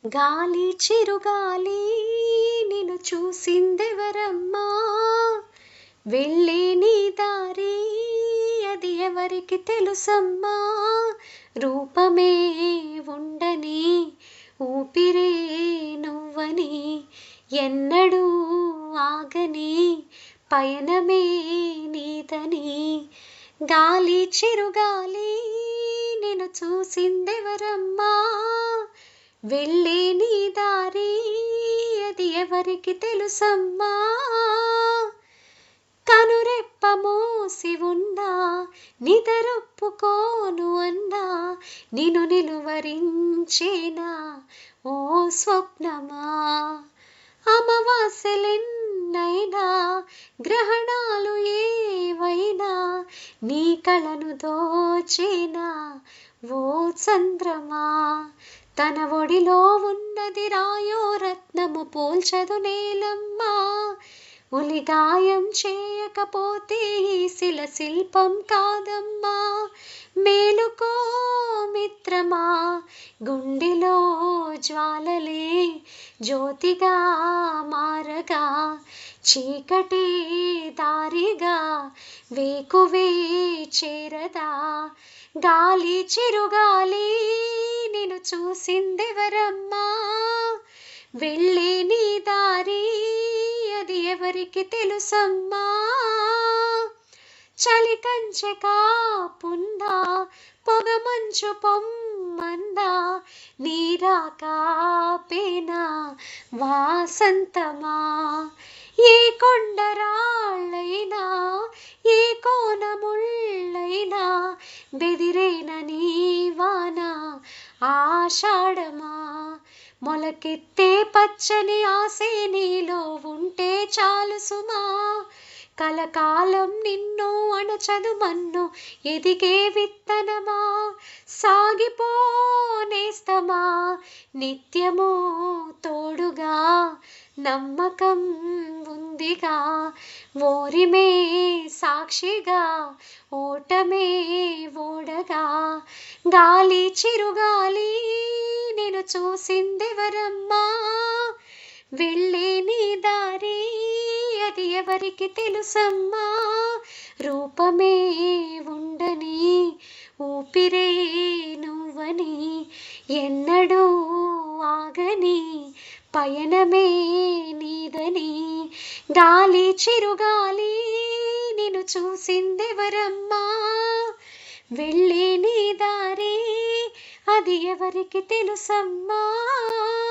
గాలి చిరుగాలి నిన్ను చూసిందెవరమ్మా? వెళ్ళే నీ దారి అది ఎవరికి తెలుసమ్మా? రూపమే ఉండని ఊపిరే నువ్వని ఎన్నడూ ఆగని పయనమే నీదని. గాలి చిరుగాలి నిన్ను చూసిందెవరమ్మా? వెళ్ళే నీ దారి అది ఎవరికి తెలుసమ్మా? కనురెప్ప మూసి ఉన్నా నిదరొప్పుకోను అన్నా నిన్ను నిలువరించేనా ఓ స్వప్నమా? అమావాస్యలెన్నైనా గ్రహణాలు ఏవైనా నీ కళను దోచేనా ఓ చంద్రమా? తన ఒడిలో ఉన్నది రాయో రత్నము పోల్చదు నేలమ్మా. ఉలిగాయం చేయకపోతే ఈ శిల శిల్పం కాదమ్మా. మేలుకో మిత్రమా, గుండెలో జ్వాలలే జ్యోతిగా మారగా చీకటి దారిగా వేకువే చేరదా. గాలి చిరుగాలి నిన్ను చూసిందెవరమ్మా? వెళ్ళే నీ దారి అది ఎవరికి తెలుసమ్మా? చలి కంచె కాపున్నా పొగ మంచు పొమ్మన్నా నీరాకాపేనా వాసంతమా? ఏ కొండరాళ్ళైనా ఏ కోనముళ్ళైనా బెదిరేన నీవాన ఆషాఢమా? మొలకెత్తే పచ్చని ఆసే నీలో ఉంటే చాలు సుమా. కలకాలం నిన్ను అణచదు మన్ను ఎదిగే విత్తనమా. సాగిపోనేస్తమా నిత్యము తోడుగా నమ్మకం ఉందిగా. ఓరిమే సాక్షిగా ఓటమే ఓడగా. గాలి చిరుగాలి నిన్ను చూసిందెవరమ్మా? వెళ్ళే నీ దారి అది ఎవరికి తెలుసమ్మా? రూపమే ఉండని ఊపిరే నువ్వని ఎన్నడూ ఆగని పయనమే నీదని. గాలి చిరుగాలి నిన్ను చూసిందెవరమ్మా? వెళ్ళే నీ దారి అది ఎవరికి తెలుసమ్మా?